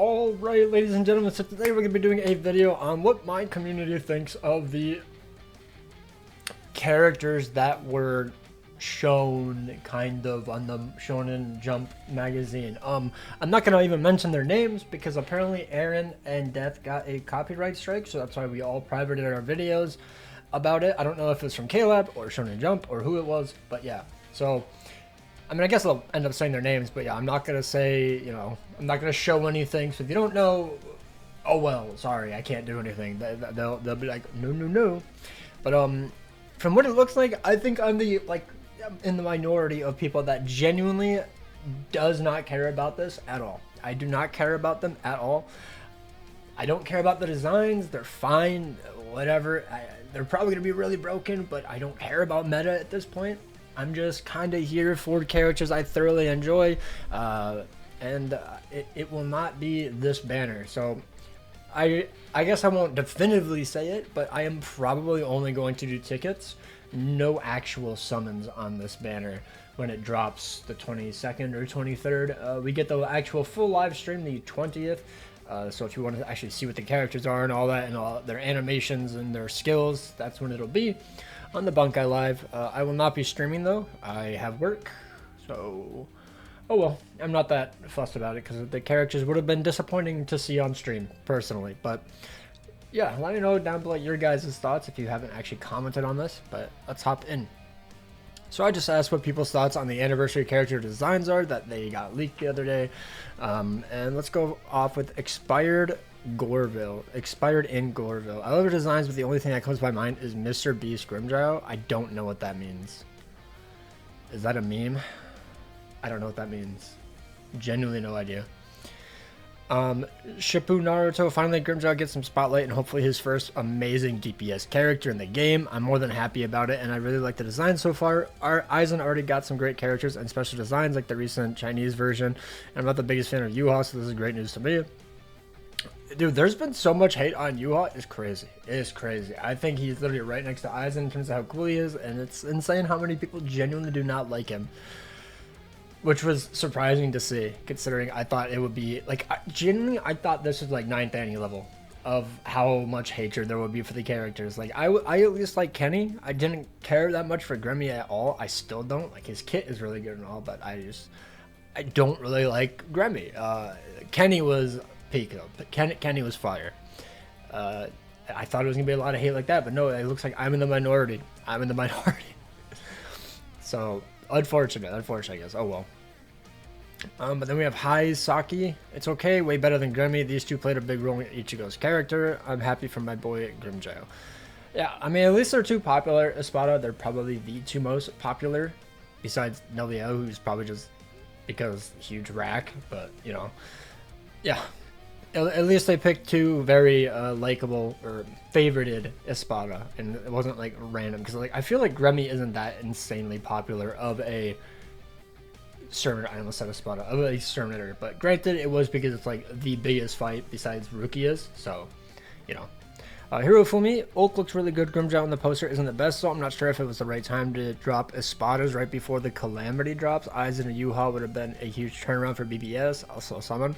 Alright, ladies and gentlemen, so today we're going to be doing a video on what my community thinks of the characters that were shown kind of on the Shonen Jump magazine. I'm not going to even mention their names because apparently Aaron and Death got a copyright strike, so that's why we all privated our videos about it. I don't know if it's from K-Lab or Shonen Jump or who it was, but yeah. So I mean, I guess I'll end up saying their names, but yeah, I'm not going to say, you know, I'm not going to show anything. So if you don't know, oh well, sorry, I can't do anything. They'll be like, no. But from what it looks like, I think I'm in the minority of people that genuinely does not care about this at all. I do not care about them at all. I don't care about the designs. They're fine, whatever. They're probably going to be really broken, but I don't care about meta at this point. I'm just kind of here for characters I thoroughly enjoy, and it will not be this banner. So I guess I won't definitively say it, but I am probably only going to do tickets, no actual summons on this banner when it drops the 22nd or 23rd. We get the actual full live stream the 20th. So if you want to actually see what the characters are and all that and all their animations and their skills, that's when it'll be on the Bunkai Live. I will not be streaming though. I have work, so oh well. I'm not that fussed about it because the characters would have been disappointing to see on stream personally. But yeah, let me know down below your guys' thoughts if you haven't actually commented on this. But let's hop in. So I just asked what people's thoughts on the anniversary character designs are that they got leaked the other day. And let's go off with Expired in Goreville. I love the designs, but the only thing that comes to my mind is Mr. Beast Grimmjow. I don't know what that means. Is that a meme? I don't know what that means. Genuinely no idea. Shippu Naruto, finally Grimmjow gets some spotlight and hopefully his first amazing DPS character in the game. I'm more than happy about it and I really like the design so far. Our Aizen already got some great characters and special designs like the recent Chinese version. And I'm not the biggest fan of Yuha, so this is great news to me. Dude, there's been so much hate on Yuha. It's crazy. It's crazy. I think he's literally right next to Aizen in terms of how cool he is, and it's insane how many people genuinely do not like him. Which was surprising to see, considering I thought it would be, like, genuinely, I thought this was, like, 9th Annie level of how much hatred there would be for the characters. Like, I at least like Kenny. I didn't care that much for Grimmy at all. I still don't. Like, his kit is really good and all, but I don't really like Grimmy. Kenny was peak, though. But Kenny was fire. I thought it was going to be a lot of hate like that, but no, it looks like I'm in the minority. So unfortunate, I guess. Oh well. But then we have Hai Saki. It's okay, way better than Grimmy. These two played a big role in Ichigo's character. I'm happy for my boy Grimmjow. Yeah, I mean, at least they're two popular. Espada, they're probably the two most popular, besides Nelio, who's probably just because huge rack. But you know, yeah. At least they picked two very likable or favorited Espada, and it wasn't like random. Because like I feel like Grimmy isn't that insanely popular of a Exterminator. I almost said Espada of a Exterminator, but granted, it was because it's like the biggest fight besides Rukia's. So, you know, Hirofumi Ulk looks really good. Grimmjow on the poster isn't the best, so I'm not sure if it was the right time to drop Espadas right before the Calamity drops. Aizen and Yuha would have been a huge turnaround for BBS. Also, summon.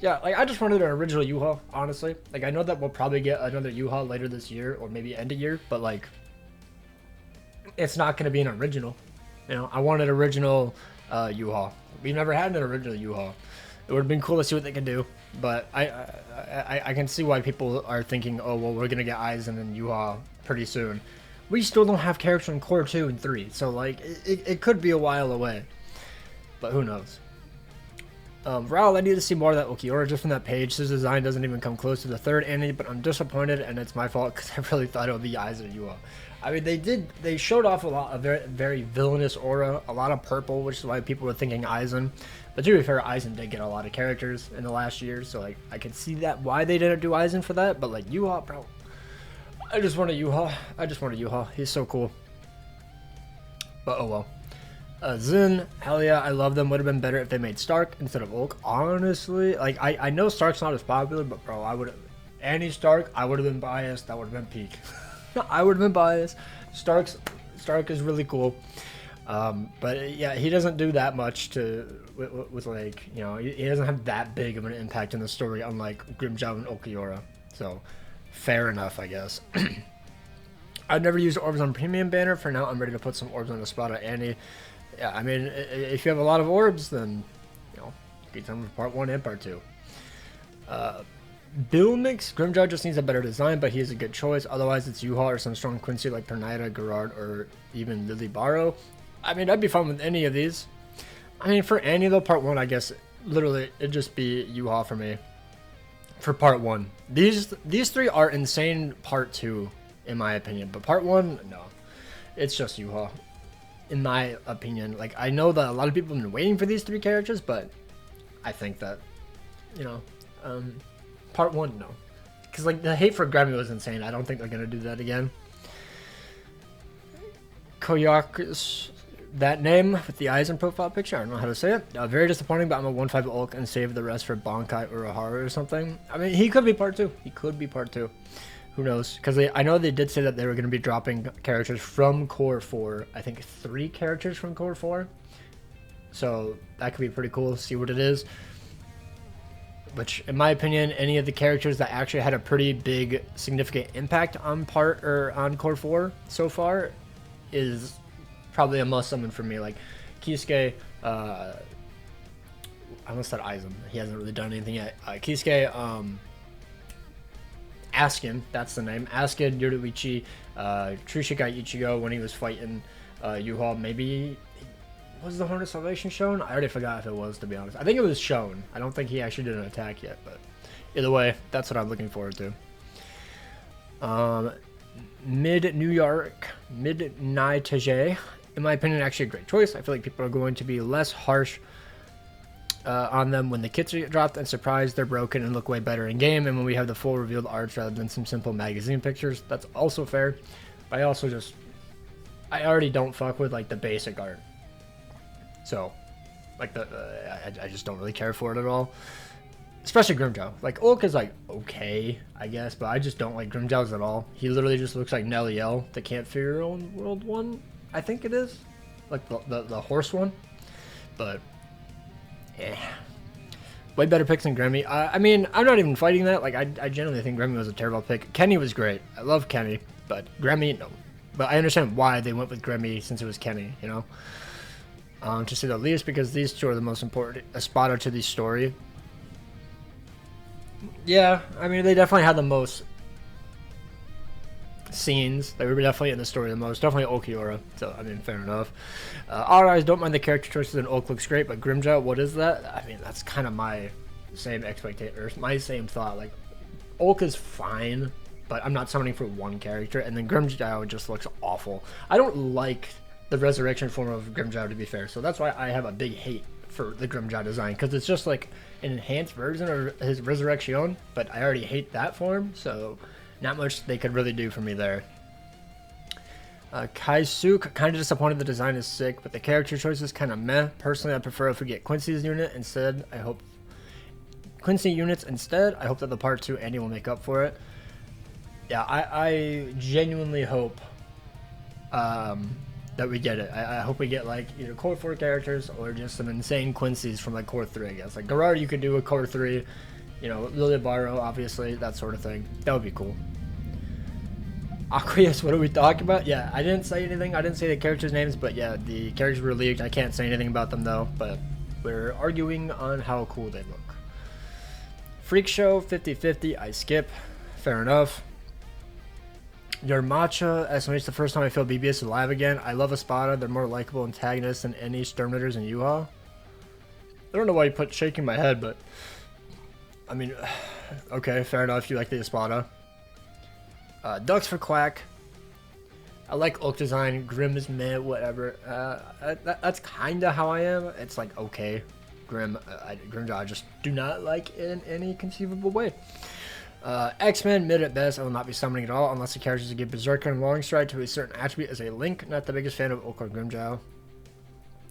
Yeah, like I just wanted an original Yuha, honestly. Like I know that we'll probably get another Yuha later this year or maybe end of year, but like it's not going to be an original. You know, I wanted original Yuha. We never had an original Yuha. It would have been cool to see what they could do, but I can see why people are thinking, oh well, we're gonna get Aizen and Yuha pretty soon. We still don't have characters in Core 2 and 3, so like it could be a while away, but who knows. Raul, I need to see more of that Ukiora just from that page. His design doesn't even come close to the 3rd Annie, but I'm disappointed, and it's my fault because I really thought it would be Aizen and Yuha. I mean, they showed off a lot of very villainous aura, a lot of purple, which is why people were thinking Aizen. But to be fair, Aizen did get a lot of characters in the last year, so like I can see that why they didn't do Aizen for that. But like Yuha, bro, I just want a Yuha. He's so cool. But oh well. Zin, hell yeah, I love them. Would have been better if they made Stark instead of Ulk. Honestly, like I know Stark's not as popular, but bro, I would have Annie Stark. I would have been biased. That would have been peak. I would have been biased. Stark is really cool, but yeah, he doesn't do that much to with like, you know, he doesn't have that big of an impact in the story, unlike Grimmjow and Ulquiorra. So, fair enough, I guess. I've never used orbs on premium banner. For now, I'm ready to put some orbs on the Espada Annie. Yeah, I mean, if you have a lot of orbs, then, you know, get them for part 1 and part 2. Bill Mix, Grimmjow just needs a better design, but he is a good choice. Otherwise, it's Yuha or some strong Quincy like Pernida, Gerard, or even Lily Barrow. I mean, I'd be fine with any of these. I mean, for Annie, though, part 1, I guess, literally, it'd just be Yuha for me. For part 1. These 3 are insane part 2, in my opinion. But part 1, no. It's just Yuha, in my opinion. Like, I know that a lot of people have been waiting for these 3 characters, but I think that, you know, part 1, no. Because, like, the hate for Grammy was insane. I don't think they're going to do that again. Koyak, that name with the eyes in profile picture, I don't know how to say it. Very disappointing, but I'm a 1-5 Ulk and save the rest for Bankai Urahara or something. I mean, he could be part 2. He could be part 2. Who knows? Because I know they did say that they were going to be dropping characters from Core 4. I think 3 characters from Core 4. So that could be pretty cool. See what it is. Which, in my opinion, any of the characters that actually had a pretty big, significant impact on on Core 4 so far is probably a must summon for me. Like Kisuke, I almost said Aizen. He hasn't really done anything yet. Kisuke, Askin, that's the name. Askin, Yoruichi, Trishikai Ichigo when he was fighting Yuha. Maybe was the Horn of Salvation shown? I already forgot if it was, to be honest. I think it was shown. I don't think he actually did an attack yet, but either way, that's what I'm looking forward to. Mid-New York, Mid-Nai-Tajay. In my opinion, actually a great choice. I feel like people are going to be less harsh on them when the kits are dropped and surprised they're broken and look way better in game, and when we have the full revealed arts rather than some simple magazine pictures. That's also fair. But I already don't fuck with like the basic art. So, like I just don't really care for it at all. Especially Grimmjow. Like, Ulk is, like, okay, I guess, but I just don't like Grimmjow's at all. He literally just looks like Nelly L, the Can't Fear Your Own World one, I think it is. Like, the horse one. But, yeah. Way better picks than Grammy. I mean, I'm not even fighting that. Like, I genuinely think Grammy was a terrible pick. Kenny was great. I love Kenny, but Grammy, no. But I understand why they went with Grammy since it was Kenny, you know? To say the least, because these 2 are the most important Espada to the story. Yeah, I mean, they definitely had the most scenes. They were definitely in the story the most. Definitely Ulquiorra. So, I mean, fair enough. Our eyes don't mind the character choices, and Ulk looks great, but Grimmjow, what is that? I mean, that's kind of my same expectation, or my same thought. Like, Ulk is fine, but I'm not summoning for one character, and then Grimmjow just looks awful. I don't like the resurrection form of Grimmjow, to be fair, so that's why I have a big hate for the Grimmjow design, because it's just like an enhanced version of his Resurrection, but I already hate that form, so not much they could really do for me there. Kaisuk, kind of disappointed the design is sick, but the character choice is kind of meh. Personally, I prefer if we get Quincy's unit instead. I hope Quincy units instead. I hope that the part 2 Andy will make up for it. Yeah, I genuinely hope that we get it. I hope we get like either Core 4 characters or just some insane Quincy's from like Core 3, I guess. Like Gerard, you could do a Core 3, you know, Lily Barrow, obviously, that sort of thing. That would be cool. Aqueous, what are we talking about? Yeah, I didn't say anything. I didn't say the characters' names, but yeah, the characters were leaked. I can't say anything about them though, but we're arguing on how cool they look. Freak Show, 50-50, I skip. Fair enough. Your Matcha estimates the first time I feel BBS is alive again. I love Espada. They're more likable antagonists than any Stormknitters in Yuha. I don't know why you put shaking my head, but I mean, okay, fair enough. You like the Espada. Ducks for Quack. I like Ulk design. Grim is meh, whatever. That's kind of how I am. It's like, okay, Grim. Grimjaw I just do not like in any conceivable way. X-Men, mid at best. I will not be summoning at all unless the characters give Berserker and Long Stride to a certain attribute as a link. Not the biggest fan of Ulk or Grimjow.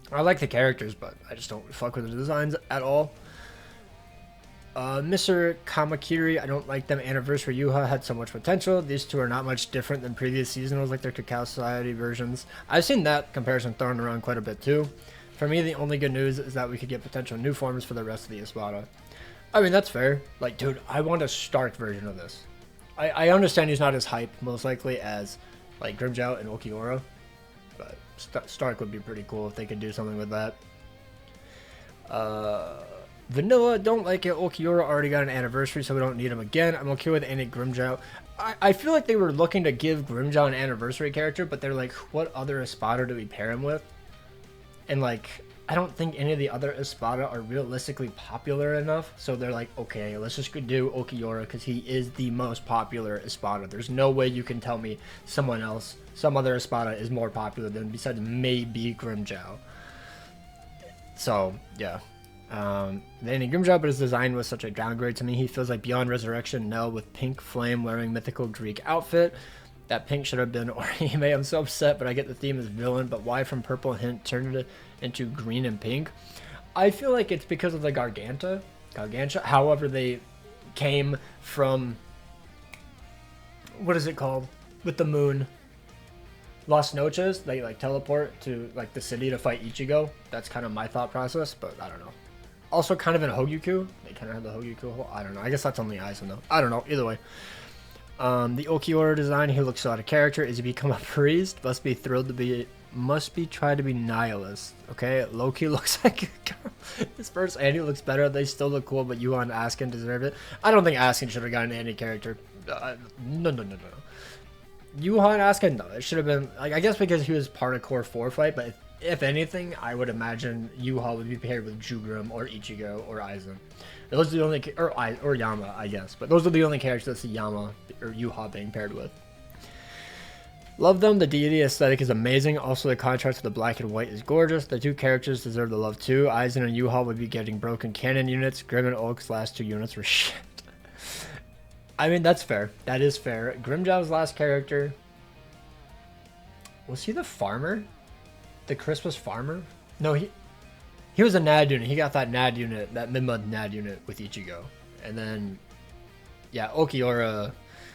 I like the characters, but I just don't fuck with the designs at all. Mr. Kamakiri, I don't like them. Anniversary Yuha had so much potential. These 2 are not much different than previous seasonals like their Cacao Society versions. I've seen that comparison thrown around quite a bit too. For me, the only good news is that we could get potential new forms for the rest of the Espada. I mean, that's fair. Like, dude, I want a Stark version of this. I understand he's not as hype, most likely, as, like, Grimmjow and Ulquiorra. But Stark would be pretty cool if they could do something with that. Vanilla, don't like it. Ulquiorra already got an anniversary, so we don't need him again. I'm okay with any Grimmjow. I feel like they were looking to give Grimmjow an anniversary character, but they're like, what other Espada do we pair him with? And, like, I don't think any of the other Espada are realistically popular enough. So they're like, okay, let's just do Ulquiorra because he is the most popular Espada. There's no way you can tell me someone else, some other Espada is more popular than besides maybe Grimmjow. So, yeah. Any Grimmjow, but his design was such a downgrade to me. He feels like Beyond Resurrection Nell with pink flame wearing mythical Greek outfit. That pink should have been Orihime. I'm so upset, but I get the theme as villain. But why from purple hint turned it into green and pink? I feel like it's because of the Garganta. However, they came from, what is it called? With the moon. Las Noches. They like teleport to like the city to fight Ichigo. That's kind of my thought process, but I don't know. Also kind of in Hogyuku. They kind of have the Hogyuku hole. I don't know. I guess that's only Aizen though. I don't know. Either way. The Ulquiorra design, he looks so out of character. Is he become a priest? Must be try to be nihilist. Okay, Loki looks like a girl. His first Annie looks better. They still look cool, but Yuhan and Askin deserve it. I don't think Askin should have gotten any character. No. Yuhan Askin, no. It should have been, like, I guess because he was part of Core 4 fight, but if anything, I would imagine Yuha would be paired with Jugrim or Ichigo or Aizen. Those are the only, or Yama, I guess. But those are the only characters I see Yama or Yuha being paired with. Love them. The deity aesthetic is amazing. Also, the contrast to the black and white is gorgeous. The two characters deserve the love too. Aizen and Yuha would be getting broken cannon units. Grim and Oak's last 2 units were shit. I mean, that's fair. That is fair. Grimmjow's last character. Was he the farmer? The Christmas farmer? No, he was a NAD unit. He got that NAD unit, that mid-month NAD unit with Ichigo. And then, yeah, Ulquiorra,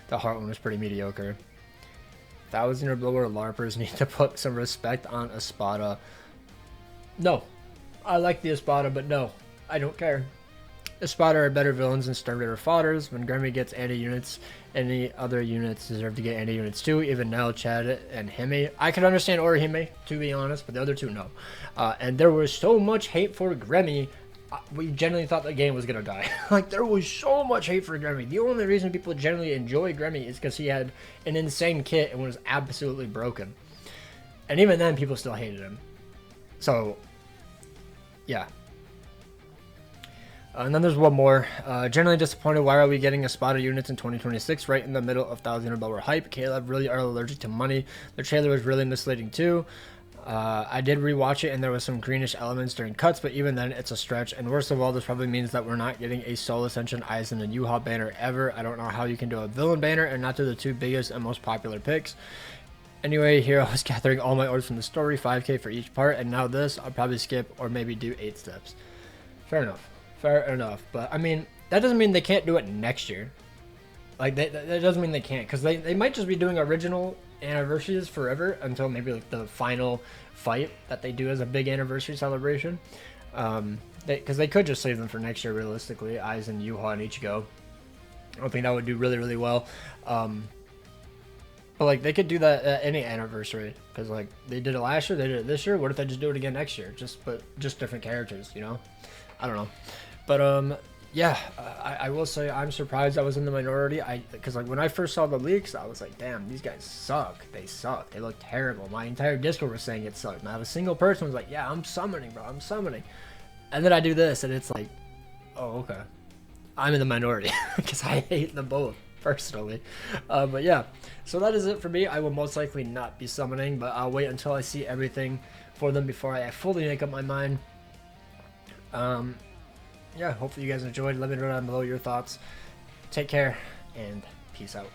the Heart one was pretty mediocre. 1,000 or lower LARPers need to put some respect on Espada. No. I like the Espada, but no. I don't care. Espada are better villains than Stern Ritter fodders. When Grammy gets anti-units, any other units deserve to get anti-units too. Even now, Chad and Hime. I can understand Orihime, to be honest, but the other two, no. And there was so much hate for Grammy, we generally thought the game was going to die. Like, there was so much hate for Grammy. The only reason people generally enjoy Grammy is because he had an insane kit and was absolutely broken. And even then, people still hated him. So, yeah. And then there's one more. Generally disappointed. Why are we getting Espada units in 2026 right in the middle of 1,000 or lower hype? Caleb really are allergic to money. The trailer was really misleading too. I did rewatch it and there was some greenish elements during cuts, but even then it's a stretch. And worst of all, this probably means that we're not getting a Soul Ascension, Aizen, and Yuha banner ever. I don't know how you can do a villain banner and not do the 2 biggest and most popular picks. Anyway, here I was gathering all my orders from the story, 5k for each part, and now this, I'll probably skip or maybe do 8 steps. Fair enough. Fair enough, but I mean, that doesn't mean they can't do it next year. Like, that doesn't mean they can't, because they might just be doing original anniversaries forever until maybe like the final fight that they do as a big anniversary celebration. Because they could just save them for next year, realistically. Aizen, Yuha, and Ichigo. I don't think that would do really, really well. But like, they could do that at any anniversary, because like they did it last year, they did it this year. What if they just do it again next year? But just different characters, you know? I don't know. But yeah, I will say I'm surprised I was in the minority. Because like when I first saw the leaks, I was like, damn, these guys suck. They suck. They look terrible. My entire Discord was saying it sucked. Not a single person was like, yeah, I'm summoning, bro. I'm summoning. And then I do this, and it's like, oh, okay. I'm in the minority because I hate them both personally. But yeah, so that is it for me. I will most likely not be summoning, but I'll wait until I see everything for them before I fully make up my mind. Yeah, hopefully you guys enjoyed. Let me know down below your thoughts. Take care, and peace out.